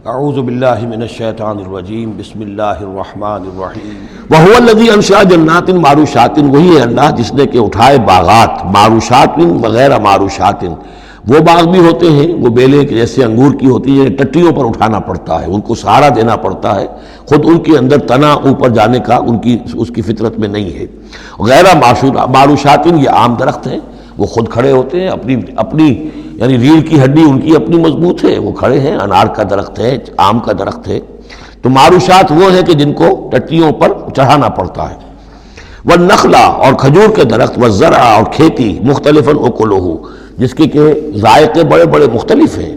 اعوذ باللہ من الشیطان الرجیم بسم اللہ الرحمن الرحیم وہو الذی انشأ جنات معروشات، وہی ہے اللہ جس نے کہ اٹھائے باغات معروشات وغیرہ معروشات، وہ باغ بھی ہوتے ہیں وہ بیلے کے جیسے انگور کی ہوتی ہے، ٹٹیوں پر اٹھانا پڑتا ہے، ان کو سہارا دینا پڑتا ہے، خود ان کے اندر تنا اوپر جانے کا اس کی فطرت میں نہیں ہے۔ غیر معروشات یہ عام درخت ہیں، وہ خود کھڑے ہوتے ہیں، اپنی یعنی ریڑھ کی ہڈی ان کی اپنی مضبوط ہے، وہ کھڑے ہیں، انار کا درخت ہے، آم کا درخت ہے۔ تو معروشات وہ ہیں کہ جن کو ٹٹیوں پر چڑھانا پڑتا ہے۔ والنخلا اور کھجور کے درخت، والزرع اور کھیتی، مختلفاً اکلہ جس کے کہ ذائقے بڑے بڑے مختلف ہیں،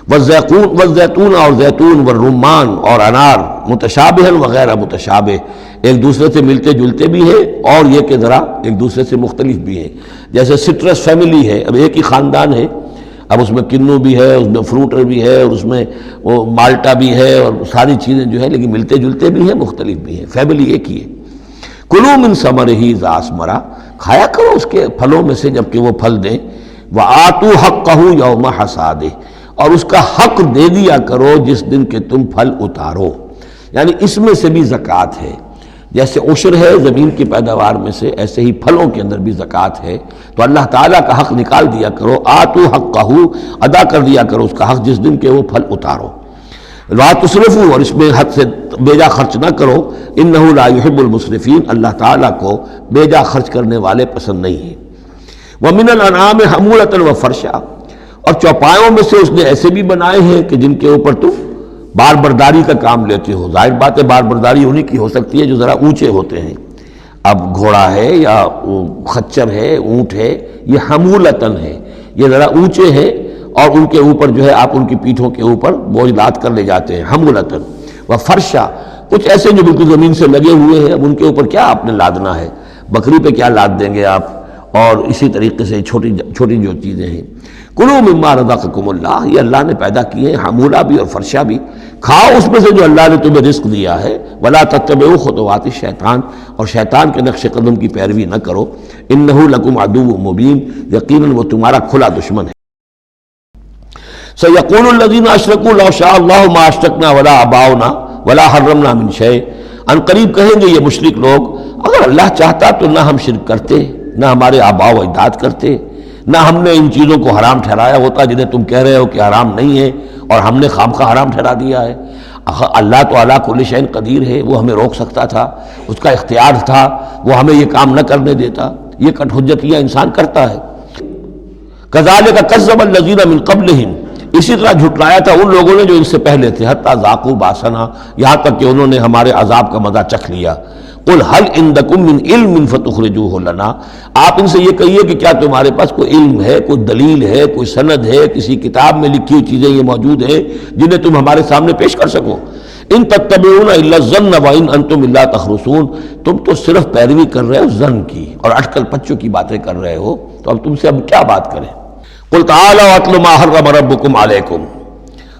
والزیتون اور زیتون، والرمان اور انار، متشابہا وغیر متشابہ، ایک دوسرے سے ملتے جلتے بھی ہیں اور یہ کہ ذرا ایک دوسرے سے مختلف بھی ہیں۔ جیسے سٹرس فیملی ہے، اب ایک ہی خاندان ہے، اب اس میں کنو بھی ہے، اس میں فروٹر بھی ہے، اور اس میں وہ مالٹا بھی ہے، اور ساری چیزیں جو ہے لیکن ملتے جلتے بھی ہیں، مختلف بھی ہیں، فیملی ایک ہی ہے۔ کلوا من ثمرہ اذا اثمر، کھایا کرو اس کے پھلوں میں سے جب کہ وہ پھل دیں، وآتوا حقہ یوم حصادہ، اور اس کا حق دے دیا کرو جس دن کہ تم پھل اتارو، یعنی اس میں سے بھی زکوٰۃ ہے۔ جیسے عشر ہے زمین کی پیداوار میں سے، ایسے ہی پھلوں کے اندر بھی زکوٰۃ ہے، تو اللہ تعالیٰ کا حق نکال دیا کرو، آتوا حقہ، ادا کر دیا کرو اس کا حق جس دن کہ وہ پھل اتارو۔ لا تسرفوا، اور اس میں حد سے بیجا خرچ نہ کرو، انہ لا یحب المسرفین، اللہ تعالیٰ کو بیجا خرچ کرنے والے پسند نہیں ہیں۔ ومن الانعام حمولۃ وفرشا، اور چوپایوں میں سے اس نے ایسے بھی بنائے ہیں کہ جن کے اوپر تم بار برداری کا کام لیتے ہو۔ ظاہر بات ہے بار برداری انہی کی ہو سکتی ہے جو ذرا اونچے ہوتے ہیں، اب گھوڑا ہے یا خچر ہے، اونٹ ہے، یہ حمولتاً ہے، یہ ذرا اونچے ہیں اور ان کے اوپر جو ہے آپ ان کی پیٹھوں کے اوپر بوجھ لاد کر لے جاتے ہیں، حمولتاً وفرشا، کچھ ایسے جو بالکل زمین سے لگے ہوئے ہیں، اب ان کے اوپر کیا آپ نے لادنا ہے، بکری پہ کیا لاد دیں گے آپ، اور اسی طریقے سے چھوٹی چھوٹی جو چیزیں ہیں۔ کلوا مما رزقکم اللہ، یہ اللہ نے پیدا کیے ہیں، حمولہ بھی اور فرشہ بھی، کھاؤ اس میں سے جو اللہ نے تمہیں رزق دیا ہے۔ ولا تتبعوا خطوات الشیطان، اور شیطان کے نقش قدم کی پیروی نہ کرو، انہ لکم عدو مبین، یقیناً وہ تمہارا کھلا دشمن ہے۔ سیقول الذین اشرکوا لو شاء اللہ ما اشرکنا ولا آباؤنا ولا حرمنا من شیء، ان قریب کہیں گے یہ مشرک لوگ، اگر اللہ چاہتا تو نہ ہم شرک کرتے، نہ ہمارے آباء و اجداد کرتے، نہ ہم نے ان چیزوں کو حرام ٹھہرایا ہوتا جنہیں تم کہہ رہے ہو کہ حرام نہیں ہے اور ہم نے خامخواہ حرام ٹھہرا دیا ہے۔ اللہ تو علی کل شیء قدیر ہے، وہ ہمیں روک سکتا تھا، اس کا اختیار تھا، وہ ہمیں یہ کام نہ کرنے دیتا۔ یہ کٹ حجتیاں انسان کرتا ہے۔ کذالک کذب الذین من قبلہم، اسی طرح جھٹلایا تھا ان لوگوں نے جو ان سے پہلے تھے، حتی ذاقوا باسنا، یہاں تک کہ انہوں نے ہمارے عذاب کا مزہ چکھ لیا۔ قل هل عندکم من علم فتخرجوہ لنا، آپ ان سے یہ کہیے کہ کیا تمہارے پاس کوئی علم ہے، کوئی دلیل ہے، کوئی سند ہے، کسی کتاب میں لکھی ہوئی چیزیں یہ موجود ہیں جنہیں تم ہمارے سامنے پیش کر سکو۔ ان تتبعون الا الظن وان انتم الا تخرصون، تم تو صرف پیروی کر رہے ہو ظن کی اور اٹکل پچوں کی باتیں کر رہے ہو، تو اب تم سے اب کیا بات کریں۔ قل تعالوا اتل ما حرم ربکم علیکم،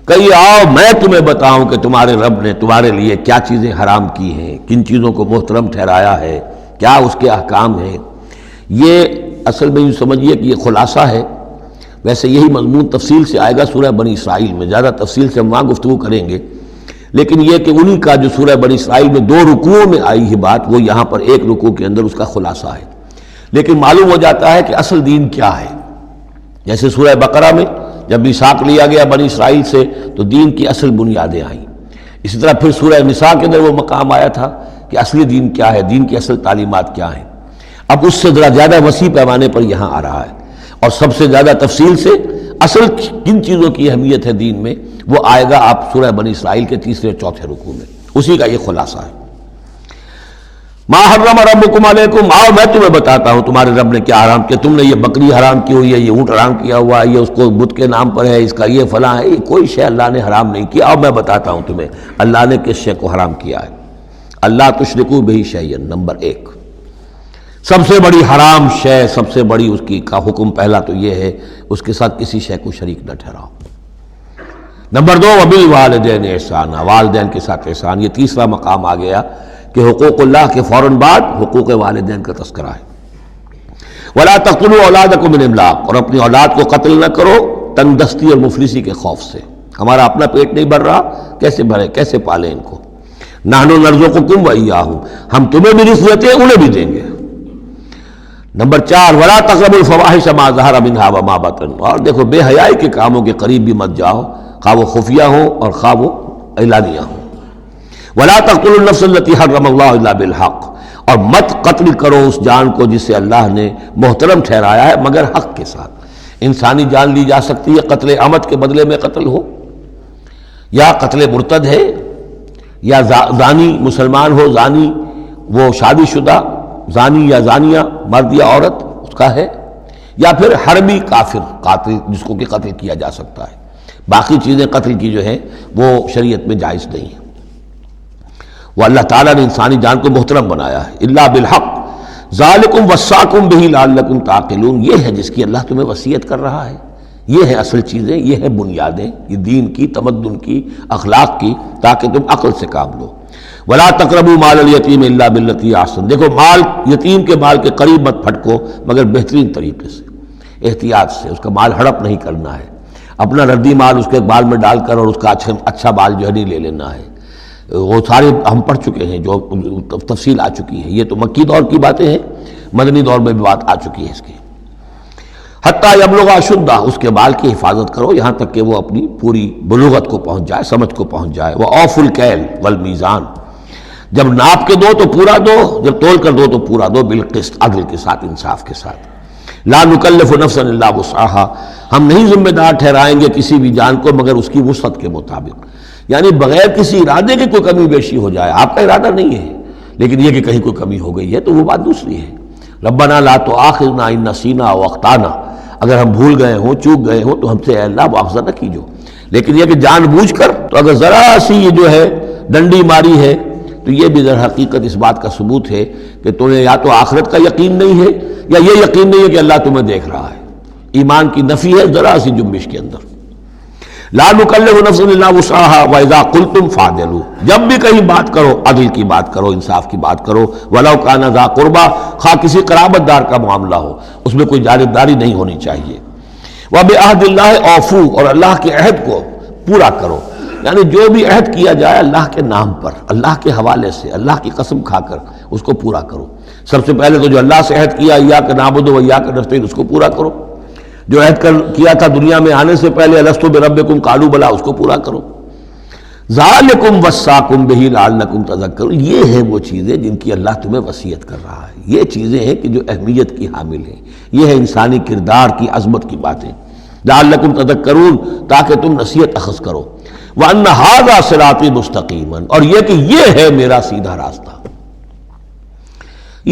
کہیے آؤ میں تمہیں بتاؤں کہ تمہارے رب نے تمہارے لیے کیا چیزیں حرام کی ہیں، کن چیزوں کو محترم ٹھہرایا ہے، کیا اس کے احکام ہیں۔ یہ اصل میں یوں سمجھیے کہ یہ خلاصہ ہے، ویسے یہی مضمون تفصیل سے آئے گا سورہ بنی اسرائیل میں، زیادہ تفصیل سے ہم وہاں گفتگو کریں گے، لیکن یہ کہ انہی کا جو سورہ بنی اسرائیل میں 2 رکوعوں میں آئی ہے بات، وہ یہاں پر 1 رکوع کے اندر اس کا خلاصہ ہے۔ لیکن معلوم ہو جاتا ہے کہ اصل دین کیا ہے۔ جیسے سورہ بقرہ میں جب میثاق لیا گیا بنی اسرائیل سے تو دین کی اصل بنیادیں آئیں، اسی طرح پھر سورہ نساء کے اندر وہ مقام آیا تھا کہ اصلی دین کیا ہے، دین کی اصل تعلیمات کیا ہیں۔ اب اس سے ذرا زیادہ وسیع پیمانے پر یہاں آ رہا ہے، اور سب سے زیادہ تفصیل سے اصل کن چیزوں کی اہمیت ہے دین میں وہ آئے گا آپ سورہ بنی اسرائیل کے 3 اور 4 رکوع میں، اسی کا یہ خلاصہ ہے۔ ما حرم ربکم علیکم، آؤ میں تمہیں بتاتا ہوں تمہارے رب نے کیا حرام کیا، تم نے یہ بکری حرام کی ہوئی ہے، یہ اونٹ حرام کیا ہوا ہے، یہ اس کو بت کے نام پر ہے، اس کا یہ فلاں ہے، یہ کوئی شے اللہ نے حرام نہیں کیا۔ آؤ میں بتاتا ہوں تمہیں اللہ نے کس شے کو حرام کیا ہے۔ اللہ تشرکوا بہ شیئا، نمبر 1 سب سے بڑی حرام شے، سب سے بڑی اس کی کا حکم پہلا تو یہ ہے اس کے ساتھ کسی شے کو شریک نہ ٹھہراؤ۔ نمبر 2 وبالوالدین احسانا، والدین کے ساتھ احسان، یہ تیسرا مقام آ گیا کہ حقوق اللہ کے فوراً بعد حقوق والدین کا تذکرہ ہے۔ ولا تقتلوا اولادکم من املاق، اور اپنی اولاد کو قتل نہ کرو تنگ دستی اور مفلسی کے خوف سے۔ ہمارا اپنا پیٹ نہیں بھر رہا، کیسے بھرے، کیسے پالیں ان کو؟ نحن نرزقکم وإیاہم، ہم تمہیں بھی رزق دیتے ہیں، انہیں بھی دیں گے۔ نمبر 4 ولا تقربوا الفواحش ما ظہر منها وما بطن، اور دیکھو بے حیائی کے کاموں کے قریب بھی مت جاؤ، خواہ وہ خفیہ ہو اور خواہ وہ اعلانیہ ہو۔ ولا تقتلوا النفس التي حرم اللہ الا بالحق، اور مت قتل کرو اس جان کو جسے اللہ نے محترم ٹھہرایا ہے مگر حق کے ساتھ۔ انسانی جان لی جا سکتی ہے قتل عمد کے بدلے میں قتل ہو، یا قتل مرتد ہے، یا زانی مسلمان ہو، زانی وہ شادی شدہ زانی یا زانیہ مرد یا عورت اس کا ہے، یا پھر حربی کافر قاتل جس کو کہ قتل کیا جا سکتا ہے۔ باقی چیزیں قتل کی جو ہیں وہ شریعت میں جائز نہیں ہیں۔ وہ اللہ تعالیٰ نے انسانی جان کو محترم بنایا ہے۔ الا بالحق ذالکم وصاکم بہ لعلکم تعقلون، یہ ہے جس کی اللہ تمہیں وصیت کر رہا ہے، یہ ہے اصل چیزیں، یہ ہے بنیادیں، یہ دین کی، تمدن کی، اخلاق کی، تاکہ تم عقل سے کام لو۔ ولا تقربوا مال الیتیم الا بالتی ہی احسن، دیکھو مال، یتیم کے مال کے قریب مت پھٹکو مگر بہترین طریقے سے، احتیاط سے، اس کا مال ہڑپ نہیں کرنا ہے، اپنا ردی مال اس کے بال میں ڈال کر اور اس کا اچھا بال جو ہے نہیں لے لینا ہے۔ وہ سارے ہم پڑھ چکے ہیں، جو تفصیل آ چکی ہے، یہ تو مکی دور کی باتیں ہیں، مدنی دور میں بھی بات آ چکی ہے اس کی۔ حتیٰ یبلغ اشدہ، اس کے بال کی حفاظت کرو یہاں تک کہ وہ اپنی پوری بلوغت کو پہنچ جائے، سمجھ کو پہنچ جائے۔ وَأَوْفُوا الْكَيْلَ وَالْمِيزَانَ، جب ناپ کے دو تو پورا دو، جب تول کر دو تو پورا دو، بالقسط، عدل کے ساتھ، انصاف کے ساتھ۔ لا نکلف نفسا الا وسعها، ہم نہیں ذمہ دار ٹھہرائیں گے کسی بھی جان کو مگر اس کی وسعت کے مطابق، یعنی بغیر کسی ارادے کے کوئی کمی بیشی ہو جائے، آپ کا ارادہ نہیں ہے لیکن یہ کہ کہیں کوئی کمی ہو گئی ہے تو وہ بات دوسری ہے۔ ربنا لا تؤاخذنا ان نسینا او اخطانا، اگر ہم بھول گئے ہوں، چوک گئے ہوں تو ہم سے اے اللہ مؤاخذہ نہ کیجو، لیکن یہ کہ جان بوجھ کر، تو اگر ذرا سی یہ جو ہے ڈنڈی ماری ہے تو یہ بھی در حقیقت اس بات کا ثبوت ہے کہ تمہیں یا تو آخرت کا یقین نہیں ہے یا یہ یقین نہیں ہے کہ اللہ تمہیں دیکھ رہا ہے۔ ایمان کی نفی ہے ذرا سی جنبش کے اندر۔ لا نکلف نفسا الا وسعها واذا قلتم فاعدلوا، جب بھی کہیں بات کرو عدل کی بات کرو، انصاف کی بات کرو، ولو کان ذا قربا، خواہ کسی قرابت دار کا معاملہ ہو، اس میں کوئی جانبداری نہیں ہونی چاہیے۔ وبعہد اللہ اوفوا، اور اللہ کے عہد کو پورا کرو، یعنی جو بھی عہد کیا جائے اللہ کے نام پر، اللہ کے حوالے سے، اللہ کی قسم کھا کر اس کو پورا کرو۔ سب سے پہلے تو جو اللہ سے عہد کیا ایاک نعبد و ایاک نستعین، اس کو پورا کرو۔ جو عہد کیا تھا دنیا میں آنے سے پہلے الستو بربکم قالوا بلا، اس کو پورا کرو۔ ذالکم وصاکم بہ لعلکم تذکرون، یہ ہے وہ چیزیں جن کی اللہ تمہیں وصیت کر رہا ہے، یہ چیزیں ہیں کہ جو اہمیت کی حامل ہیں، یہ ہے انسانی کردار کی عظمت کی باتیں، لعلکم تذکرون، تاکہ تم نصیحت اخذ کرو۔ وَأَنَّ هَذَا صِرَاطِي مُسْتَقِيمًا، اور یہ کہ یہ ہے میرا سیدھا راستہ۔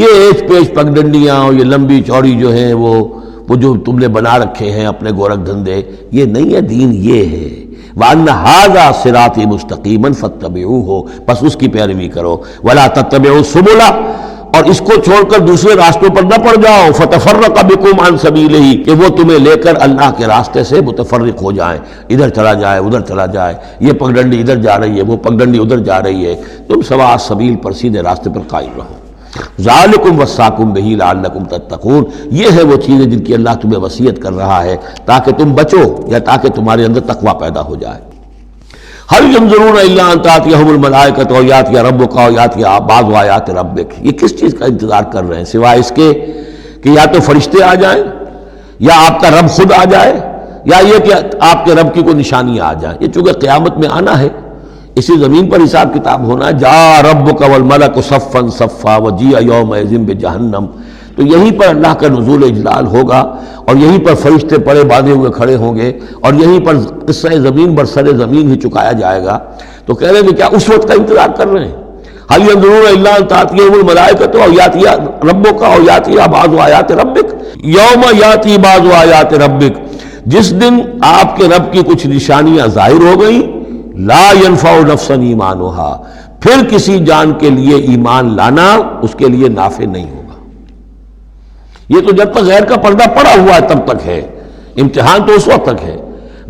یہ ایچ پیچ پگڈنڈیاں اور یہ لمبی چوڑی جو ہیں وہ جو تم نے بنا رکھے ہیں اپنے گورکھ دھندے، یہ نہیں ہے دین، یہ ہے وَأَنَّ هَذَا صِرَاطِي مُسْتَقِيمًا فَاتَّبِعُوهُ، بس اس کی پیروی کرو۔ وَلَا تَتَّبِعُوا السُّبُلَ، اور اس کو چھوڑ کر دوسرے راستوں پر نہ پڑ جاؤ، فَتَفَرَّقَ بِكُمْ عَنْ سَبِيلِهِ، کہ وہ تمہیں لے کر اللہ کے راستے سے متفرق ہو جائیں، ادھر چلا جائے ادھر چلا جائے، یہ پگڈنڈی ادھر جا رہی ہے، وہ پگڈنڈی ادھر جا رہی ہے، تم سواء السبیل پر سیدھے راستے پر قائم رہو۔ ذالکم وصاکم بہ لعلکم تتقون، یہ ہے وہ چیزیں جن کی اللہ تمہیں وصیت کر رہا ہے تاکہ تم بچو، یا تاکہ تمہارے اندر تقوی پیدا ہو جائے۔ هل ينظرون الا ان تاتيهم الملائکۃ او یاتی ربک او یاتی بعض آیات ربک، یہ کس چیز کا انتظار کر رہے ہیں سوائے اس کے کہ یا تو فرشتے آ جائیں، یا آپ کا رب خود آ جائے، یا یہ کہ آپ کے رب کی کوئی نشانیاں آ جائیں۔ یہ چونکہ قیامت میں آنا ہے، اسی زمین پر حساب کتاب ہونا ہے، جا ربک والملک صفا صفا وجیء یومئذ بجہنم، تو یہیں پر اللہ کا نزول اجلال ہوگا، اور یہیں پر فرشتے پڑے باندھے ہوئے کھڑے ہوں گے، اور یہیں پر قصہ زمین بر سر زمین ہی چکایا جائے گا۔ تو کہہ رہے ہیں کہ کیا اس وقت کا انتظار کر رہے ہیں؟ هل ينظرون الا ان تاتيهم الملائکۃ او یاتی ربک او یاتی بعض آیات ربک، یوم یاتی بعض آیات ربک، جس دن آپ کے رب کی کچھ نشانیاں ظاہر ہو گئیں، لا ينفع نفسا ایمانها، پھر کسی جان کے لیے ایمان لانا اس کے لیے نافع نہیں ہوگا۔ یہ تو جب تک غیر کا پردہ پڑا ہوا ہے تب تک ہے، امتحان تو اس وقت تک ہے،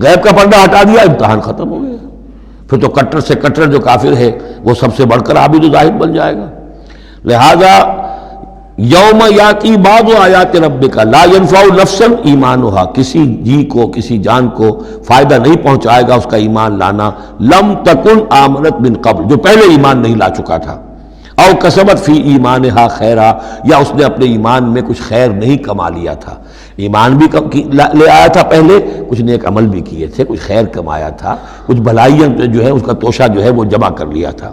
غیب کا پردہ ہٹا دیا امتحان ختم ہو گیا، پھر تو کٹر سے کٹر جو کافر ہے وہ سب سے بڑھ کر عابد و زاہد بن جائے گا۔ لہذا یوم یاتی بعض آیات ربک لا ینفع نفسا ایمانها، کسی جی کو کسی جان کو فائدہ نہیں پہنچائے گا اس کا ایمان لانا، لم تکن آمنت من قبل، جو پہلے ایمان نہیں لا چکا تھا، او کسبت فی ایمانہا خیرا، یا اس نے اپنے ایمان میں کچھ خیر نہیں کما لیا تھا، ایمان بھی لے آیا تھا پہلے، کچھ نیک عمل بھی کیے تھے، کچھ خیر کمایا تھا، کچھ بھلائیاں جو ہے اس کا توشہ جو ہے وہ جمع کر لیا تھا۔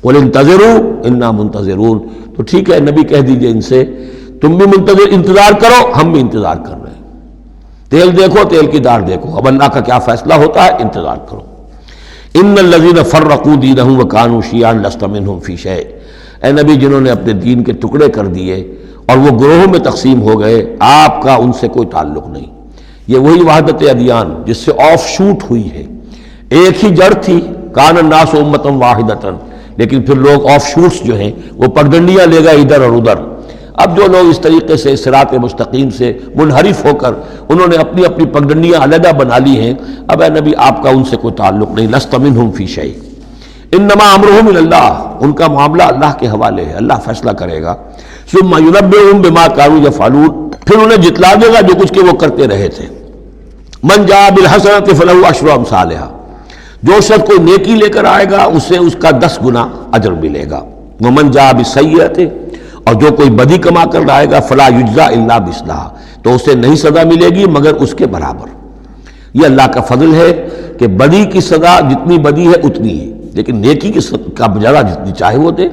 قل انتظروا انا منتظرون، تو ٹھیک ہے نبی کہہ دیجئے ان سے تم بھی انتظار کرو، ہم بھی انتظار کر رہے ہیں، تیل دیکھو تیل کی دار دیکھو، اب اللہ کا کیا فیصلہ ہوتا ہے انتظار کرو۔ ان الذین فرقوا دینہم وکانوا شیعا لست منہم فی شیء، اے نبی جنہوں نے اپنے دین کے ٹکڑے کر دیے اور وہ گروہوں میں تقسیم ہو گئے، آپ کا ان سے کوئی تعلق نہیں۔ یہ وہی وحدت ادیان جس سے آف شوٹ ہوئی ہے، ایک ہی جڑ تھی، کان الناس امۃ واحدۃ، لیکن پھر لوگ آف شوٹس جو ہیں وہ پگڈنڈیاں لے گئے ادھر اور ادھر۔ اب جو لوگ اس طریقے سے صراط مستقیم سے منحرف ہو کر انہوں نے اپنی اپنی پگڈنڈیاں علیحدہ بنا لی ہیں، اب اے نبی آپ کا ان سے کوئی تعلق نہیں، لست منہم فی شیء، انما امرہم الی اللہ، ان کا معاملہ اللہ کے حوالے ہے، اللہ فیصلہ کرے گا۔ ثم ینبئہم بما کانوا یفعلون، پھر انہیں جتلا دے گا جو کچھ کہ وہ کرتے رہے تھے۔ من جاء بالحسنۃ فلہ عشر امثالھا، جو شخص کوئی نیکی لے کر آئے گا اسے اس کا 10 گنا اجر ملے گا۔ ومن جاء بالسیئۃ، اور جو کوئی بدی کما کر لائے گا فلا یجزا الا مثلھا، تو اسے نہیں سزا ملے گی مگر اس کے برابر۔ یہ اللہ کا فضل ہے کہ بدی کی سزا جتنی بدی ہے اتنی ہے، لیکن نیکی کی کا بجا جتنی چاہے وہ دے،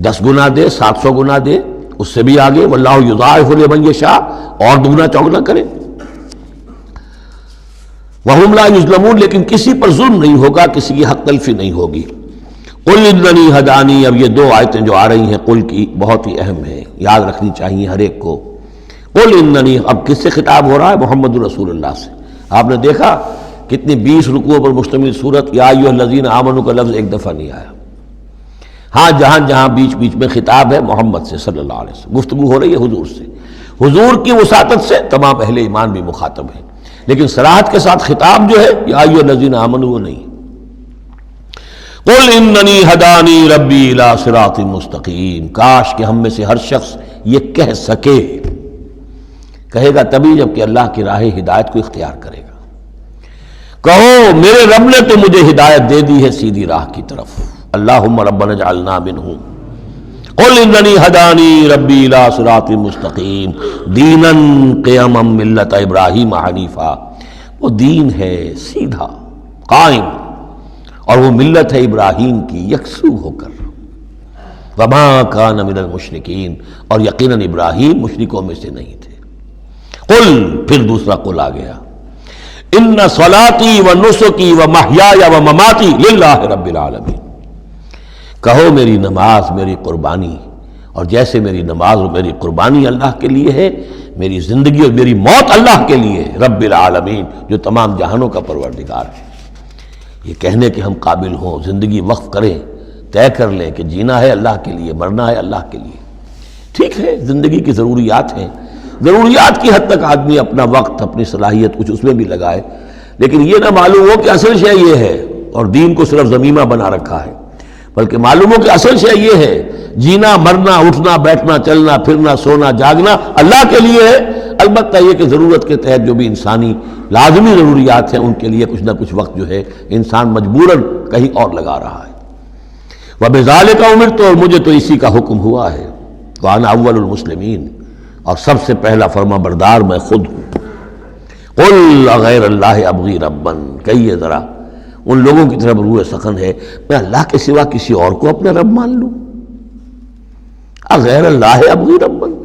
10 گنا دے، 700 گنا دے، اس سے بھی آگے، واللہ یضاعف لمن یشاء، اور دگنا چوگنا کرے۔ وَهُمْ لَا يُظْلَمُونَ، لیکن کسی پر ظلم نہیں ہوگا، کسی کی حق تلفی نہیں ہوگی۔ قُلْ إِنَّنِي هَدَانِي، اب یہ 2 آیتیں جو آ رہی ہیں قل کی بہت ہی اہم ہیں، یاد رکھنی چاہیے ہر ایک کو۔ قُلْ إِنَّنِي، اب کس سے خطاب ہو رہا ہے؟ محمد رسول اللہ سے۔ آپ نے دیکھا کتنی 20 رکوعوں پر مشتمل صورت یا ایھا الذین آمنوا کا لفظ ایک دفعہ نہیں آیا۔ ہاں جہاں جہاں بیچ بیچ میں خطاب ہے محمد سے صلی اللہ علیہ وسلم، گفتگو ہو رہی ہے حضور سے، حضور کی وساطت سے تمام اہل ایمان بھی مخاطب ہیں، لیکن صراحت کے ساتھ خطاب جو ہے یا ایھا الذین آمنوا وہ نہیں۔ قل اننی ہدانی ربی الی صراط مستقیم، کاش کہ ہم میں سے ہر شخص یہ کہہ سکے، کہے گا تبھی جب کہ اللہ کی راہ ہدایت کو اختیار کرے گا۔ کہو میرے رب نے تو مجھے ہدایت دے دی ہے سیدھی راہ کی طرف، اللہم ربنا اجعلنا منہم۔ قل اننی ہدانی ربی الی صراط مستقیم دینا قیما ملت ابراہیم حنیفا، وہ دین ہے سیدھا قائم، اور وہ ملت ہے ابراہیم کی یکسو ہو کر، وما کان من المشرکین، اور یقیناً ابراہیم مشرکوں میں سے نہیں تھے۔ قل، پھر دوسرا قل آ گیا، ان صلاتی و نسکی و محیای و مماتی للہ رب العالمین، کہو میری نماز میری قربانی، اور جیسے میری نماز اور میری قربانی اللہ کے لیے ہے، میری زندگی اور میری موت اللہ کے لیے ہے، رب العالمین جو تمام جہانوں کا پروردگار ہے۔ یہ کہنے کے ہم قابل ہوں، زندگی وقف کریں، طے کر لیں کہ جینا ہے اللہ کے لیے، مرنا ہے اللہ کے لیے۔ ٹھیک ہے زندگی کی ضروریات ہیں، ضروریات کی حد تک آدمی اپنا وقت اپنی صلاحیت کچھ اس میں بھی لگائے، لیکن یہ نہ معلوم ہو کہ اصل شے یہ ہے اور دین کو صرف ضمیمہ بنا رکھا ہے، بلکہ معلوم ہو کہ اصل شے یہ ہے، جینا مرنا اٹھنا بیٹھنا چلنا پھرنا سونا جاگنا اللہ کے لیے ہے۔ البتہ یہ کہ ضرورت کے تحت جو بھی انسانی لازمی ضروریات ہیں ان کے لیے کچھ نہ کچھ وقت جو ہے انسان مجبوراً کہیں اور لگا رہا ہے۔ وَبِذَالِكَ أُمِرْتُ، اور مجھے تو اسی کا حکم ہوا ہے، وَأَنَا أَوَّلُ الْمُسْلِمِينَ، اور سب سے پہلا فرما بردار میں خود ہوں۔ قُلْ أَغَيْرَ اللَّهِ أَبْغِي رَبًّا، کہیے ذرا ان لوگوں کی طرف روح سخن ہے، میں اللہ کے سوا کسی اور کو اپنا رب مان لوں؟ اغیر اللہ ابغی ربًا،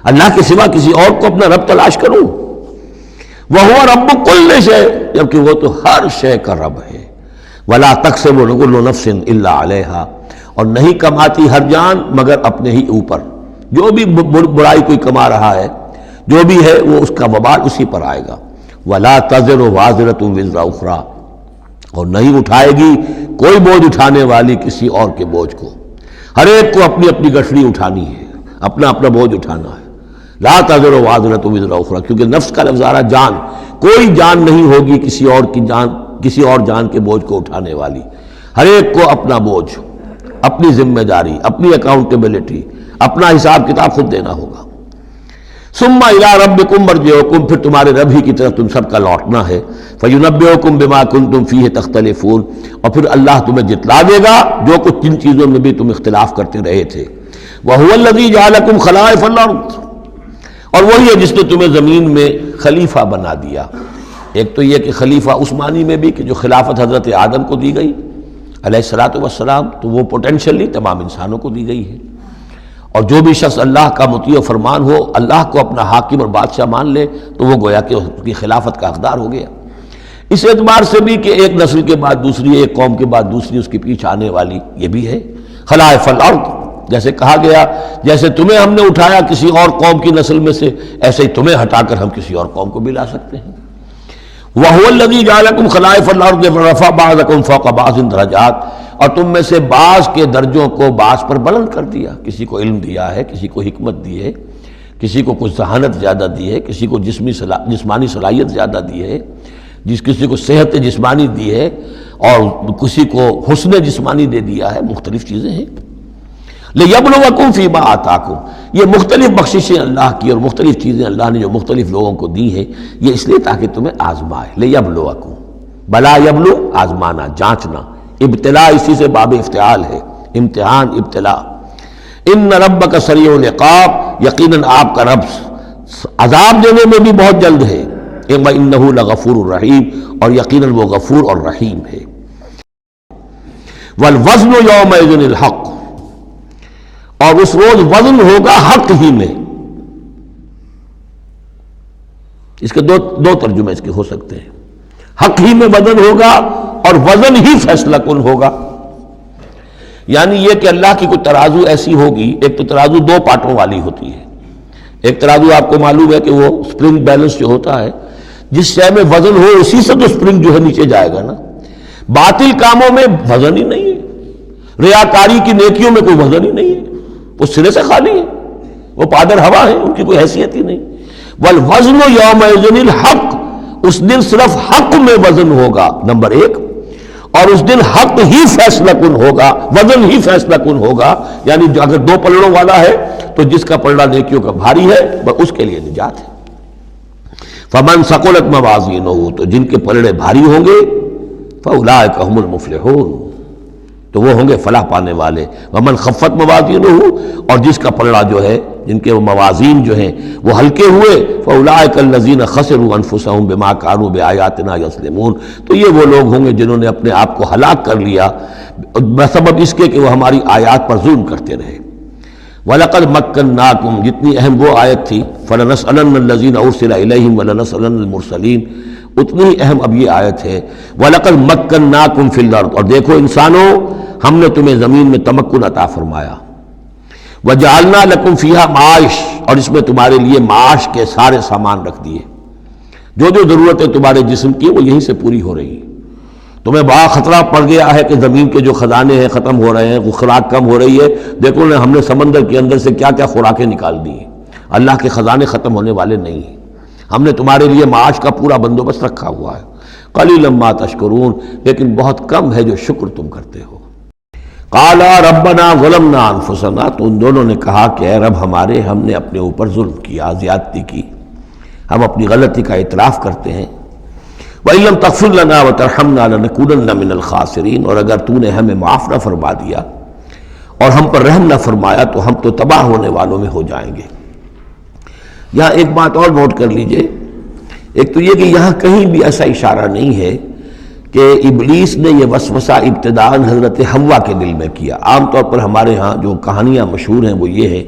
اللہ کے سوا کسی اور کو اپنا رب تلاش کروں؟ وَهُوَ رَبُّ كُلِّ شَيْءٍ، جبکہ وہ تو ہر شے کا رب ہے۔ وَلَا تَكْسِبُ كُلُّ نَفْسٍ إِلَّا عَلَيْهَا، اور نہیں کماتی ہر جان مگر اپنے ہی اوپر، جو بھی برائی کوئی کما رہا ہے جو بھی ہے وہ اس کا وبال اسی پر آئے گا۔ وَلَا تَزِرُ وَازِرَةٌ وِزْرَ أُخْرَىٰ، اور نہیں اٹھائے گی کوئی بوجھ اٹھانے والی کسی اور کے بوجھ کو، ہر ایک کو اپنی اپنی گٹھڑی اٹھانی ہے، اپنا اپنا بوجھ اٹھانا ہے۔ لا تزر وازرۃ وزر اخری، کیونکہ نفس کا لفظ آ رہا جان، کوئی جان نہیں ہوگی کسی اور کی جان، کسی اور جان کے بوجھ کو اٹھانے والی، ہر ایک کو اپنا بوجھ، اپنی ذمہ داری، اپنی اکاؤنٹیبلٹی، اپنا حساب کتاب خود دینا ہوگا۔ ثم الی ربکم مرجعکم، پھر تمہارے رب ہی کی طرف تم سب کا لوٹنا ہے، فینبئکم بما کنتم فیہ تختلفون، اور پھر اللہ تمہیں جتلا دے گا جو کچھ جن چیزوں میں بھی تم اختلاف کرتے رہے تھے۔ وہو الذی جعلکم خلائف الارض، اور وہی ہے جس نے تمہیں زمین میں خلیفہ بنا دیا۔ ایک تو یہ کہ خلیفہ عثمانی میں بھی کہ جو خلافت حضرت آدم کو دی گئی علیہ الصلوۃ والسلام، تو وہ پوٹینشلی تمام انسانوں کو دی گئی ہے، اور جو بھی شخص اللہ کا مطیع و فرمان ہو، اللہ کو اپنا حاکم اور بادشاہ مان لے، تو وہ گویا کہ اس کی خلافت کا حقدار ہو گیا۔ اس اعتبار سے بھی کہ ایک نسل کے بعد دوسری، ایک قوم کے بعد دوسری اس کے پیچھے آنے والی، یہ بھی ہے خلائف الارض۔ جیسے کہا گیا جیسے تمہیں ہم نے اٹھایا کسی اور قوم کی نسل میں سے، ایسے ہی تمہیں ہٹا کر ہم کسی اور قوم کو بھی لا سکتے ہیں۔ وَهُوَ الَّذِي جَعَلَكُمْ خَلَائِفَ الْأَرْضِ وَرَفَعَ بَعْضَكُمْ فَوْقَ بَعْضٍ دَرَجَاتٍ، اور تم میں سے بعض کے درجوں کو بعض پر بلند کر دیا، کسی کو علم دیا ہے، کسی کو حکمت دی ہے، کسی کو کچھ ذہانت زیادہ دی ہے، کسی کو جسمانی صلاحیت زیادہ دی ہے، کسی کو صحت جسمانی دی ہے، اور کسی کو حسن جسمانی دے دیا ہے، مختلف چیزیں ہیں۔ لِيَبْلُوَكُمْ فِي مَا آتَاكُمْ، یہ مختلف بخششیں اللہ کی اور مختلف چیزیں اللہ نے جو مختلف لوگوں کو دی ہیں، یہ اس لیے تاکہ تمہیں آزمائے۔ لِيَبْلُوَكُمْ، بلا یبلو آزمانا، جانچنا، ابتلاء اسی سے باب افتعال ہے، امتحان، ابتلاء۔ ان ربک سریع العقاب، یقیناً آپ کا رب عذاب دینے میں بھی بہت جلد ہے، وَإِنَّهُ لَغَفُورٌ رَحِيمٌ، اور یقیناً وہ غفور اور رحیم ہے۔ وَالْوَزْنُ يَوْمَئِذٍ الْحَقُّ، اور اس روز وزن ہوگا حق ہی میں۔ اس کے دو ترجمے اس کے ہو سکتے ہیں، حق ہی میں وزن ہوگا اور وزن ہی فیصلہ کن ہوگا۔ یعنی یہ کہ اللہ کی کوئی ترازو ایسی ہوگی، ایک تو ترازو دو پارٹوں والی ہوتی ہے، ایک ترازو آپ کو معلوم ہے کہ وہ سپرنگ بیلنس جو ہوتا ہے، جس شے میں وزن ہو اسی سے تو سپرنگ جو ہے نیچے جائے گا نا۔ باطل کاموں میں وزن ہی نہیں ہے، ریاکاری کی نیکیوں میں کوئی وزن ہی نہیں ہے، وہ سرے سے خالی ہے، وہ پادر ہوا ہے، ان کی کوئی حیثیت ہی نہیں۔ والوزن یومئذ الحق، اس دن صرف حق میں وزن ہوگا، نمبر ایک، اور اس دن حق ہی فیصلہ کن ہوگا، وزن ہی فیصلہ کن ہوگا۔ یعنی اگر دو پلڑوں والا ہے تو جس کا پلڑا نیکیوں کا بھاری ہے اس کے لیے نجات ہے۔ فمن ثقلت موازینہ، تو جن کے پلڑے بھاری ہوں گے، فاولئک هم المفلحون، تو وہ ہوں گے فلاح پانے والے۔ ومن خفت موازینہ، اور جس کا پلڑا جو ہے، جن کے موازین جو ہیں وہ ہلکے ہوئے، فاولئک الذین خسروا انفسهم بما كانوا بآیاتنا یظلمون، تو یہ وہ لوگ ہوں گے جنہوں نے اپنے آپ کو ہلاک کر لیا بسبب اس کے کہ وہ ہماری آیات پر ظلم کرتے رہے۔ وَلَقَدْ مَكَّنَّاكُمْ، جتنی اہم وہ آیت تھی، فَلَنَسْأَلَنَّ الَّذِينَ أُرْسِلَ إِلَيْهِمْ وَلَنَسْأَلَنَّ الْمُرْسَلِينَ، اتنی ہی اہم اب یہ آیت ہے۔ وَلَقَدْ مَكَّنَّاكُمْ فِي الْأَرْضِ، اور دیکھو انسانوں، ہم نے تمہیں زمین میں تمکن عطا فرمایا۔ وَجَعَلْنَا لَكُمْ فِيهَا مَعَاشٍ، اور اس میں تمہارے لیے معاش کے سارے سامان رکھ دیے، جو جو ضرورتیں تمہارے جسم کی وہ یہیں سے پوری ہو رہی ہیں۔ تمہیں بڑا خطرہ پڑ گیا ہے کہ زمین کے جو خزانے ہیں ختم ہو رہے ہیں، خوراک کم ہو رہی ہے، دیکھو نا ہم نے سمندر کے اندر سے کیا کیا خوراکیں نکال دی ہیں۔ اللہ کے خزانے ختم ہونے والے نہیں ہیں، ہم نے تمہارے لیے معاش کا پورا بندوبست رکھا ہوا ہے۔ قلیلا ما تشکرون، لیکن بہت کم ہے جو شکر تم کرتے ہو۔ قالا ربنا ظلمنا انفسنا، تو ان دونوں نے کہا کہ اے رب ہمارے، ہم نے اپنے اوپر ظلم کیا، زیادتی کی، ہم اپنی غلطی کا اعتراف کرتے ہیں۔ وَإِن لَّمْ تَغْفِرْ لَنَا وَتَرْحَمْنَا لَنَكُونَنَّ مِنَ الْخَاسِرِينَ، اور اگر تو نے ہمیں معاف نہ فرما دیا اور ہم پر رحم نہ فرمایا تو ہم تو تباہ ہونے والوں میں ہو جائیں گے۔ یہاں ایک بات اور نوٹ کر لیجئے، ایک تو یہ کہ یہاں کہیں بھی ایسا اشارہ نہیں ہے کہ ابلیس نے یہ وسوسہ ابتداءً حضرت حوا کے دل میں کیا۔ عام طور پر ہمارے ہاں جو کہانیاں مشہور ہیں وہ یہ ہے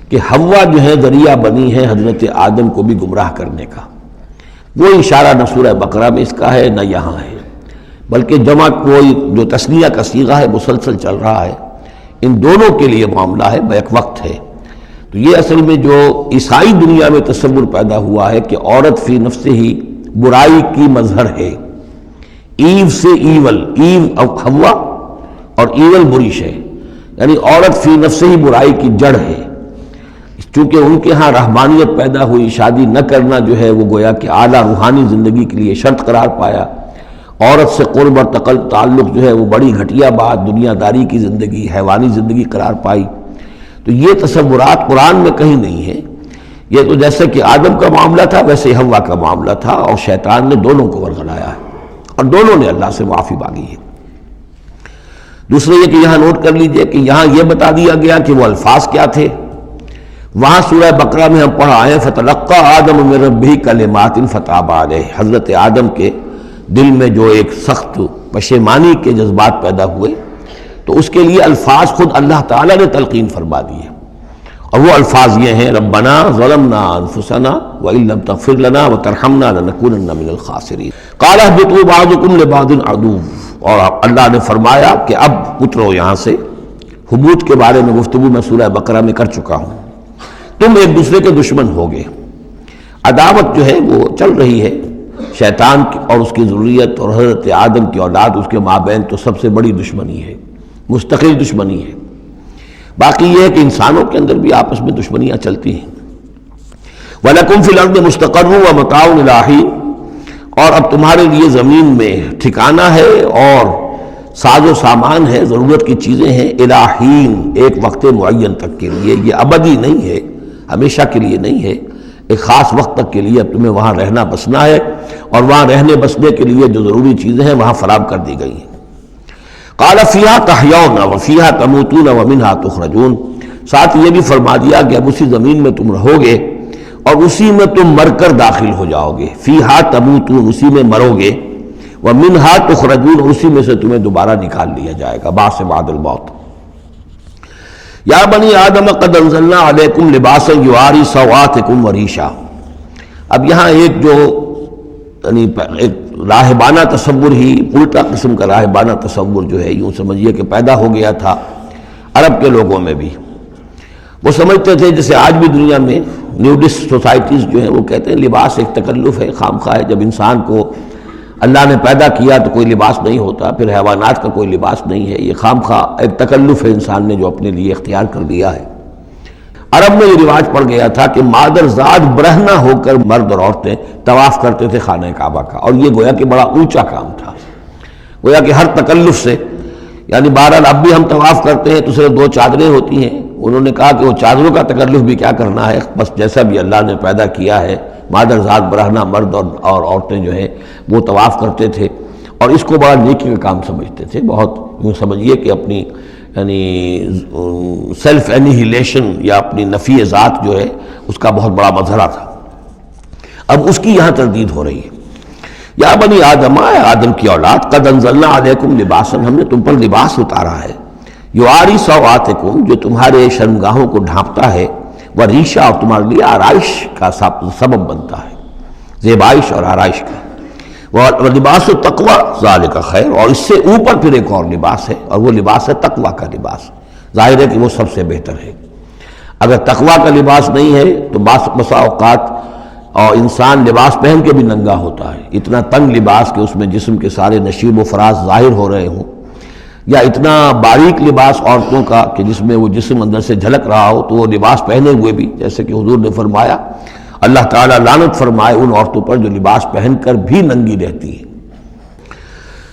کہ حوا جو ہے ذریعہ بنی ہے حضرت آدم کو بھی گمراہ کرنے کا۔ وہ اشارہ نہ سورہ بقرہ میں اس کا ہے نہ یہاں ہے، بلکہ جمع کوئی جو تثنیہ کا صیغہ ہے مسلسل چل رہا ہے، ان دونوں کے لیے معاملہ ہے، بیک وقت ہے۔ تو یہ اصل میں جو عیسائی دنیا میں تصور پیدا ہوا ہے کہ عورت فی نفس ہی برائی کی مظہر ہے، ایو سے ایول، ایو اب حوا اور ایول بری شے، یعنی عورت فی نفس ہی برائی کی جڑ ہے۔ چونکہ ان کے ہاں رحمانیت پیدا ہوئی، شادی نہ کرنا جو ہے وہ گویا کہ اعلیٰ روحانی زندگی کے لیے شرط قرار پایا، عورت سے قرب اور تعلق جو ہے وہ بڑی گھٹیا بات، دنیا داری کی زندگی، حیوانی زندگی قرار پائی۔ تو یہ تصورات قرآن میں کہیں نہیں ہے. یہ تو جیسے کہ آدم کا معاملہ تھا ویسے حوا کا معاملہ تھا، اور شیطان نے دونوں کو ورغلایا ہے اور دونوں نے اللہ سے معافی مانگی ہے. دوسرے یہ کہ یہاں نوٹ کر لیجئے کہ یہاں یہ بتا دیا گیا کہ وہ الفاظ کیا تھے. وہاں سورہ بقرہ میں ہم پڑھا آئے فتلقى آدم من ربہ کلمات فتاب علیہ، حضرت آدم کے دل میں جو ایک سخت پشیمانی کے جذبات پیدا ہوئے تو اس کے لیے الفاظ خود اللہ تعالیٰ نے تلقین فرما دیے، اور وہ الفاظ یہ ہیں ربنا ظلمنا انفسنا وان لم تغفر لنا وترحمنا لنکونن من الخاسرین قال اهبطوا بعضکم لبعض عدو. اور اللہ نے فرمایا کہ اب اترو یہاں سے. حبوط کے بارے میں گفتگو میں سورہ بقرہ میں کر چکا ہوں. تم ایک دوسرے کے دشمن ہوگے. عداوت جو ہے وہ چل رہی ہے شیطان اور اس کی ذریت اور حضرت آدم کی اولاد، اس کے مابین تو سب سے بڑی دشمنی ہے، مستقل دشمنی ہے. باقی یہ ہے کہ انسانوں کے اندر بھی آپس میں دشمنیاں چلتی ہیں. وَلَكُمْ فِي الْأَرْضِ مُسْتَقَرٌّ وَمَتَاعٌ إِلَىٰ حِينٍ، اور اب تمہارے لیے زمین میں ٹھکانہ ہے اور ساز و سامان ہے، ضرورت کی چیزیں ہیں، اِلَىٰ حِین، ایک وقت معین تک کے لیے. یہ ابدی نہیں ہے، ہمیشہ کے لیے نہیں ہے، ایک خاص وقت تک کے لیے اب تمہیں وہاں رہنا بسنا ہے، اور وہاں رہنے بسنے کے لیے جو ضروری چیزیں ہیں وہاں فراہم کر دی گئی ہیں. قال فیہا تحیون وفیہا تموتون ومنہا تخرجون. ساتھ یہ بھی فرما دیا کہ اب اسی زمین میں تم رہو گے اور اسی میں تم مر کر داخل ہو جاؤ گے. فیہا تموتون، اسی میں مرو گے، ومنہا تخرجون، اور اسی میں سے تمہیں دوبارہ نکال لیا جائے گا بعث بعد الموت. یا بنی آدم قد انزلنا علیکم لباسا یواری سوآتکم وریشا. اب یہاں ایک جو یعنی ایک راہبانہ تصور ہی، الٹا قسم کا راہبانہ تصور جو ہے یوں سمجھیے کہ پیدا ہو گیا تھا عرب کے لوگوں میں بھی. وہ سمجھتے تھے جیسے آج بھی دنیا میں نیوڈسٹ سوسائٹیز جو ہیں وہ کہتے ہیں لباس ایک تکلف ہے، خامخواہ ہے. جب انسان کو اللہ نے پیدا کیا تو کوئی لباس نہیں ہوتا، پھر حیوانات کا کوئی لباس نہیں ہے، یہ خامخواہ ایک تکلف ہے انسان نے جو اپنے لیے اختیار کر لیا ہے. عرب میں یہ رواج پڑ گیا تھا کہ مادر زاد برہنہ ہو کر مرد اور عورتیں طواف کرتے تھے خانہ کعبہ کا، اور یہ گویا کہ بڑا اونچا کام تھا. گویا کہ ہر تکلف سے، یعنی بہرحال اب بھی ہم طواف کرتے ہیں تو صرف 2 چادریں ہوتی ہیں. انہوں نے کہا کہ وہ چادروں کا تکلف بھی کیا کرنا ہے، بس جیسا بھی اللہ نے پیدا کیا ہے مادر ذات برہنہ مرد اور عورتیں جو ہیں وہ طواف کرتے تھے، اور اس کو بڑا نیکی کا کام سمجھتے تھے. بہت یوں سمجھیے کہ اپنی یعنی سیلف اینیہیلیشن یا اپنی نفی ذات جو ہے اس کا بہت بڑا مظہرہ تھا. اب اس کی یہاں تردید ہو رہی ہے. یا بنی آدم، آدم کی اولاد، قد انزلنا علیکم لباسا، ہم نے تم پر لباس اتارا ہے، یواری سوآتکم، جو تمہارے شرمگاہوں کو ڈھانپتا ہے، وریشا، اور تمہارے لیے آرائش کا سبب بنتا ہے، زیبائش اور آرائش کا. لباس التقوی ذالک خیر، اور اس سے اوپر پھر ایک اور لباس ہے، اور وہ لباس ہے تقوی کا لباس. ظاہر ہے کہ وہ سب سے بہتر ہے. اگر تقوی کا لباس نہیں ہے تو بسا اوقات اور انسان لباس پہن کے بھی ننگا ہوتا ہے. اتنا تنگ لباس کہ اس میں جسم کے سارے نشیب و فراز ظاہر ہو رہے ہوں، یا اتنا باریک لباس عورتوں کا کہ جس میں وہ جسم اندر سے جھلک رہا ہو، تو وہ لباس پہنے ہوئے بھی، جیسے کہ حضور نے فرمایا اللہ تعالیٰ لعنت فرمائے ان عورتوں پر جو لباس پہن کر بھی ننگی رہتی ہیں.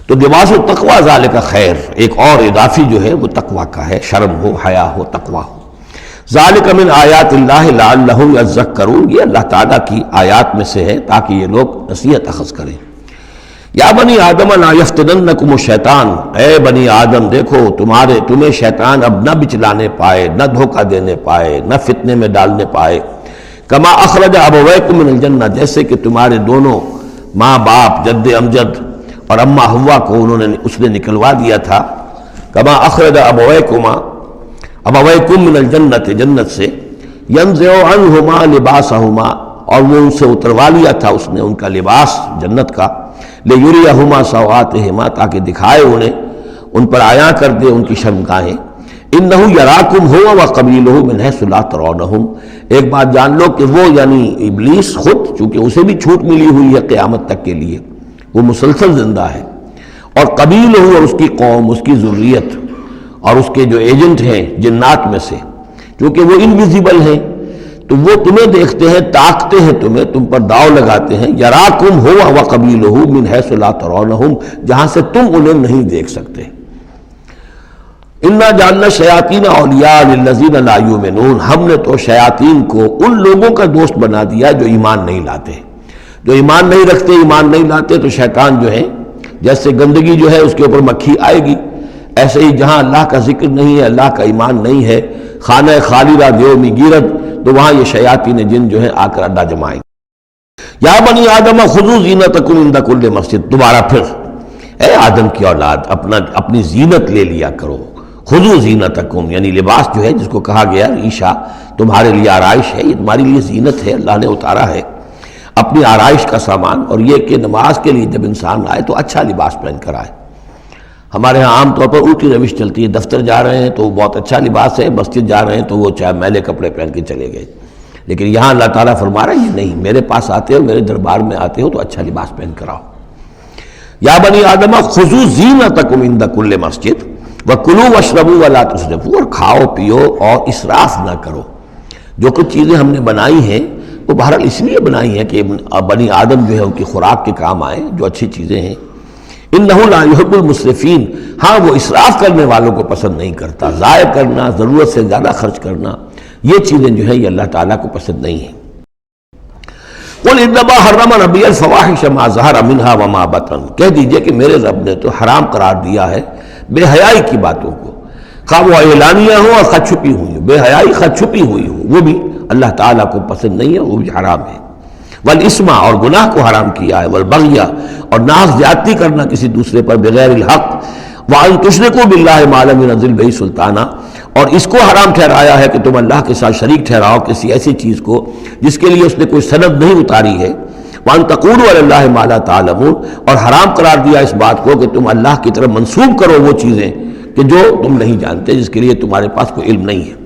تو لباس التقوی ذالک خیر، ایک اور اضافی جو ہے وہ تقوی کا ہے، شرم ہو، حیا ہو، تقوی ہو. ذالک من آیات اللہ لعلہم یذکرون، یہ اللہ تعالیٰ کی آیات میں سے ہے تاکہ یہ لوگ نصیحت اخذ کریں. یا بنی آدم لا یفتننکم الشیطان، اے بنی آدم دیکھو تمہیں شیطان اب نہ بچلانے پائے، نہ دھوکہ دینے پائے، نہ فتنے میں ڈالنے پائے. کما اخرج ابویکم من الجنہ، جیسے کہ تمہارے دونوں ماں باپ جد امجد اور اماں حوا کو اس نے نکلوا دیا تھا. کما اخرج ابویکم من الجنت، جنت سے، ینزع عنہما لباسہما، اور وہ ان سے اتروا لیا تھا اس نے ان کا لباس جنت کا، لیریہما سوآتہما، تاکہ دکھائے انہیں، ان پر عیاں کر دے ان کی شرمگاہیں. انہ یراکم ہوا وقبیلہ من حیث لا ترونہم، ایک بات جان لو کہ وہ یعنی ابلیس خود، چونکہ اسے بھی چھوٹ ملی ہوئی ہے قیامت تک کے لیے، وہ مسلسل زندہ ہے، اور قبیلہ اور اس کی قوم، اس کی ذریت اور اس کے جو ایجنٹ ہیں جنات میں سے، چونکہ وہ انویزیبل ہیں تو وہ تمہیں دیکھتے ہیں، تاکتے ہیں تمہیں، تم پر داؤ لگاتے ہیں. یراکم ہوا وقبیلہ من حیث لا ترونہم، جہاں سے تم انہیں نہیں دیکھ سکتے. انا جعلنا الشیاطین اولیاء للذین لا یؤمنون، ہم نے تو شیاطین کو ان لوگوں کا دوست بنا دیا جو ایمان نہیں لاتے. جو ایمان نہیں رکھتے، ایمان نہیں لاتے، تو شیطان جو ہے جیسے گندگی جو ہے اس کے اوپر مکھی آئے گی، ایسے ہی جہاں اللہ کا ذکر نہیں ہے، اللہ کا ایمان نہیں ہے، خانہ خالی را دیو می گیرت، تو وہاں یہ شیاطین جن جو ہے آ کر اڈا جمائیں. یا بنی آدم خذوا زینتکم عند کل مسجد، دوبارہ پھر اے آدم کی اولاد اپنی زینت لے لیا کرو. خذوا زینتکم یعنی لباس جو ہے جس کو کہا گیا ریشہ تمہارے لیے آرائش ہے، یہ تمہاری لیے زینت ہے، اللہ نے اتارا ہے اپنی آرائش کا سامان. اور یہ کہ نماز کے لیے جب انسان آئے تو اچھا لباس پہن کر آئے. ہمارے ہاں عام طور پر الٹی روش چلتی ہے، دفتر جا رہے ہیں تو بہت اچھا لباس ہے، مسجد جا رہے ہیں تو وہ چاہے میلے کپڑے پہن کے چلے گئے. لیکن یہاں اللہ تعالیٰ فرما رہا ہے یہ نہیں، میرے پاس آتے ہو، میرے دربار میں آتے ہو تو اچھا لباس پہن کر آؤ. یا بنی آدم خذوا زینتکم عند کل مسجد وکلوا واشربوا ولا تسرفوا، اور کھاؤ پیو اور اسراف نہ کرو. جو کچھ چیزیں ہم نے بنائی ہیں وہ بہرحال اس لیے بنائی ہیں کہ بنی آدم جو ہے ان کی خوراک کے کام آئیں، جو اچھی چیزیں ہیں. انہ لا یحب المسرفین، ہاں وہ اسراف کرنے والوں کو پسند نہیں کرتا. ضائع کرنا، ضرورت سے زیادہ خرچ کرنا، یہ چیزیں جو ہیں یہ اللہ تعالیٰ کو پسند نہیں ہیں. قل انما حرم ربی الفواحش ما ظہر منها وما بطن، کہہ دیجئے کہ میرے رب نے تو حرام قرار دیا ہے بے حیائی کی باتوں کو، خواہ وہ اعلانیہ ہو اور خواہ چھپی ہوئی ہو. بے حیائی خواہ چھپی ہوئی ہو وہ بھی اللہ تعالیٰ کو پسند نہیں ہے، وہ بھی حرام ہے. والاسم، اور گناہ کو حرام کیا ہے. والبغی، اور ناز زیادتی کرنا کسی دوسرے پر بغیر الحق. وان تشرکوا باللہ ما لم ينزل بہ سلطانا، اور اس کو حرام ٹھہرایا ہے کہ تم اللہ کے ساتھ شریک ٹھہراؤ کسی ایسی چیز کو جس کے لیے اس نے کوئی سند نہیں اتاری ہے. وان تقولوا علی اللہ ما لا تعلمون، اور حرام قرار دیا اس بات کو کہ تم اللہ کی طرف منسوب کرو وہ چیزیں کہ جو تم نہیں جانتے، جس کے لیے تمہارے پاس کوئی علم نہیں ہے.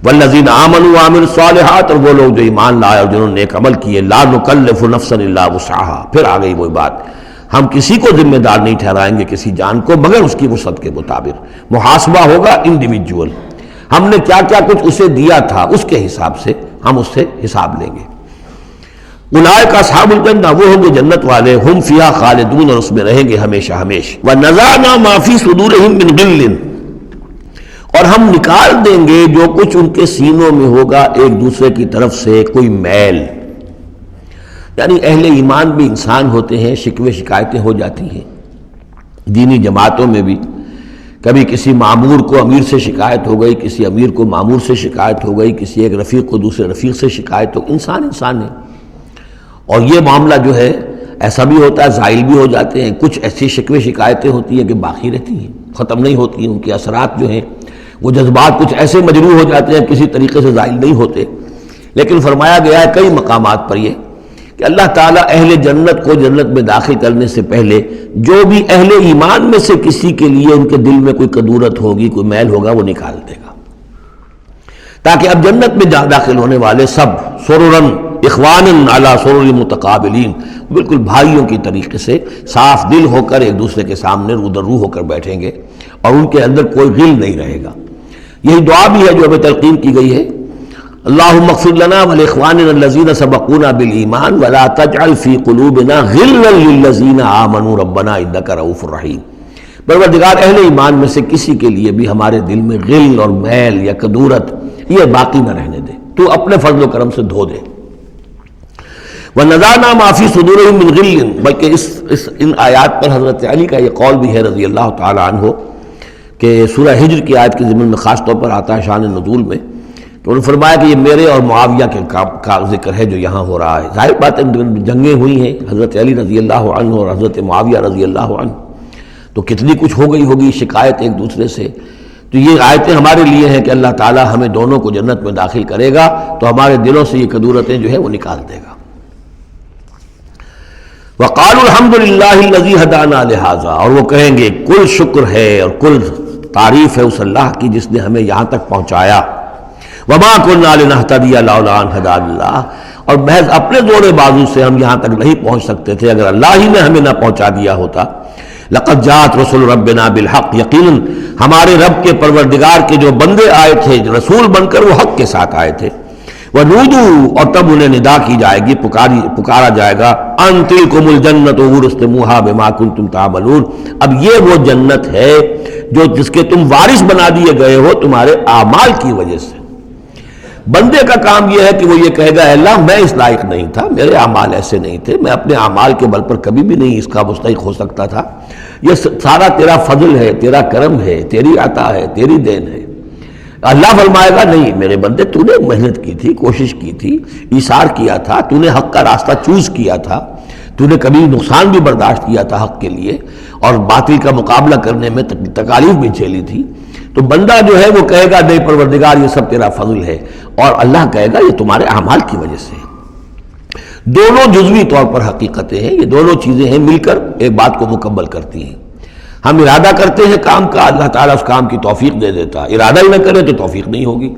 والذین آمنوا وعملوا الصالحات، اور وہ لوگ جو ایمان لائے اور جنہوں نے نیک عمل کیے. لا نکلف نفسا الا وسعها، پھر آ گئی وہی بات، ہم کسی کو ذمہ دار نہیں ٹھہرائیں گے کسی جان کو مگر اس کی وسعت کے مطابق. محاسبہ ہوگا انڈیویجول، ہم نے کیا کیا کچھ اسے دیا تھا اس کے حساب سے ہم اس سے حساب لیں گے. اولئک اصحاب الجنہ، وہ ہوں گے جنت والے. ہم فیہا خالدون، اور اس میں رہیں گے ہمیشہ ہمیشہ. ونزعنا ما فی صدورہم من غل، اور ہم نکال دیں گے جو کچھ ان کے سینوں میں ہوگا ایک دوسرے کی طرف سے کوئی میل. یعنی اہل ایمان بھی انسان ہوتے ہیں، شکوے شکایتیں ہو جاتی ہیں. دینی جماعتوں میں بھی کبھی کسی معمور کو امیر سے شکایت ہو گئی، کسی امیر کو معمور سے شکایت ہو گئی، کسی ایک رفیق کو دوسرے رفیق سے شکایت ہو. انسان ہے، اور یہ معاملہ جو ہے ایسا بھی ہوتا ہے زائل بھی ہو جاتے ہیں. کچھ ایسی شکوے شکایتیں ہوتی ہیں کہ باقی رہتی ہیں، ختم نہیں ہوتی ہیں. ان کے اثرات جو ہیں وہ جذبات کچھ ایسے مجروح ہو جاتے ہیں کسی طریقے سے زائل نہیں ہوتے. لیکن فرمایا گیا ہے کئی مقامات پر یہ کہ اللہ تعالیٰ اہل جنت کو جنت میں داخل کرنے سے پہلے جو بھی اہل ایمان میں سے کسی کے لیے ان کے دل میں کوئی کدورت ہوگی، کوئی میل ہوگا، وہ نکال دے گا، تاکہ اب جنت میں داخل ہونے والے سب سررن اخوانن علی سرر متقابلین، بالکل بھائیوں کی طریقے سے صاف دل ہو کر ایک دوسرے کے سامنے رو در رو ہو کر بیٹھیں گے، اور ان کے اندر کوئی غل نہیں رہے گا. یہی دعا بھی ہے جو ہمیں تلقین کی گئی ہے، اللہم اغفر لنا ولاخواننا الذین سبقونا بالایمان ولا تجعل فی قلوبنا غلا للذین آمنوا ربنا انک رؤوف رحیم. پروردگار اہل ایمان میں سے کسی کے لیے بھی ہمارے دل میں غل اور میل یا کدورت یہ باقی نہ رہنے دے، تو اپنے فضل و کرم سے دھو دے. وَنَزَعْنَا مَا فِي صُدُورِهِم مِّن غِلٍّ، بلکہ ان آیات پر حضرت علی کا یہ قول بھی ہے رضی اللہ تعالی عنہ کہ سورہ ہجر کی آیت کے ضمن میں خاص طور پر آتا ہے شان نزول میں، تو انہوں نے فرمایا کہ یہ میرے اور معاویہ کے کا ذکر ہے جو یہاں ہو رہا ہے. ظاہر بات ہے جنگیں ہوئی ہیں حضرت علی رضی اللہ عنہ اور حضرت معاویہ رضی اللہ عنہ، تو کتنی کچھ ہو گئی ہوگی شکایت ایک دوسرے سے. تو یہ آیتیں ہمارے لیے ہیں کہ اللہ تعالیٰ ہمیں دونوں کو جنت میں داخل کرے گا تو ہمارے دلوں سے یہ کدورتیں جو ہے وہ نکال دے گا. وقالوا الحمد للہ الذی ہدانا لہذا، اور وہ کہیں گے کل شکر ہے اور کل تعریف ہے اس اللہ کی جس نے ہمیں یہاں تک پہنچایا. وما كنا لنهتدي لولا ان هدانا اللہ، اور محض اپنے زور بازو سے ہم یہاں تک نہیں پہنچ سکتے تھے اگر اللہ ہی نے ہمیں نہ پہنچا دیا ہوتا. لقد جاءت رسل ربنا بالحق، یقیناً ہمارے رب کے پروردگار کے جو بندے آئے تھے رسول بن کر وہ حق کے ساتھ آئے تھے. وَنُودُوا، اور تب انہیں ندا کی جائے گی، پکارا جائے گا، ان تلکم الجنۃ اورثتموها بما کنتم تعملون، اب یہ وہ جنت ہے جس کے تم وارث بنا دیے گئے ہو تمہارے اعمال کی وجہ سے۔ بندے کا کام یہ ہے کہ وہ یہ کہے گا اے اللہ میں اس لائق نہیں تھا، میرے اعمال ایسے نہیں تھے، میں اپنے اعمال کے بل پر کبھی بھی نہیں اس کا مستحق ہو سکتا تھا، یہ سارا تیرا فضل ہے، تیرا کرم ہے، تیری عطا ہے، تیری دین ہے۔ اللہ فرمائے گا نہیں میرے بندے، تو نے محنت کی تھی، کوشش کی تھی، ایثار کیا تھا، تو نے حق کا راستہ چوز کیا تھا، تو نے کبھی نقصان بھی برداشت کیا تھا حق کے لیے، اور باطل کا مقابلہ کرنے میں تکالیف بھی جھیلی تھی۔ تو بندہ جو ہے وہ کہے گا نہیں پروردگار یہ سب تیرا فضل ہے، اور اللہ کہے گا یہ تمہارے اعمال کی وجہ سے۔ دونوں جزوی طور پر حقیقتیں ہیں، یہ دونوں چیزیں ہیں مل کر ایک بات کو مکمل کرتی ہیں۔ ہم ارادہ کرتے ہیں کام کا، اللہ تعالیٰ اس کام کی توفیق دے دیتا، ارادہ ہی نہ کرے تو توفیق نہیں ہوگی،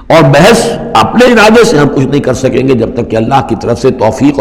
اور بحث اپنے ارادے سے ہم کچھ نہیں کر سکیں گے جب تک کہ اللہ کی طرف سے توفیق اور